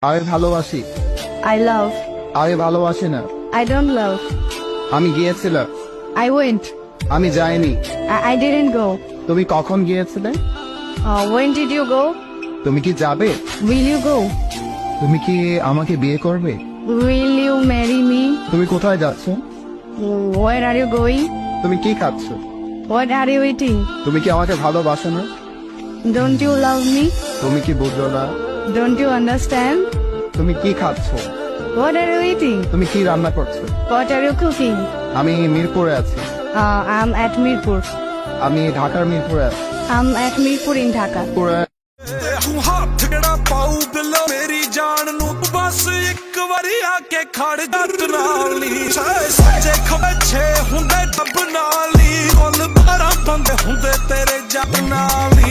আমি ভালোবাসি। I love. আমি ভালোবাসি না। I don't love. আমি গিয়েছিলাম। I went. আমি যাইনি। I didn't go. তুমি কখন গিয়েছিলে? When did you go? তুমি কি যাবে? Will you go? তুমি কি আমাকে বিয়ে করবে? Will you marry me? তুমি কোথায় যাচ্ছ? Where are you going? তুমি কি খাচ্ছ? What are you eating? তুমি কি আমাকে ভালোবাসো না? Don't you love me? তুমি কি বুঝো না? Don't you understand? তুমি কি খাচ্ছ? What are you eating? তুমি কি রান্না করছো? What are you cooking? আমি মিরপুরে আছি। I'm at Mirpur. আমি ঢাকার মিরপুরে আছি। I'm at Mirpur in Dhaka. ਤੂੰ ਹੱਥ ਕਿਹੜਾ ਪਾਉ ਬਿੱਲੋ ਮੇਰੀ ਜਾਨ ਨੂੰ ਤੂੰ ਬਸ ਇੱਕ ਵਾਰੀ ਆ ਕੇ ਖੜ ਜੱਟ ਨਾਲ ਨੀ ਸੱਚੇ ਖੋਛੇ ਹੁੰਦੇ ਡੱਬ ਨਾਲ ਨੀ ਕੁੱਲ 12 ਬੰਦੇ ਹੁੰਦੇ ਤੇਰੇ ਜੱਟ ਨਾਲ ਨੀ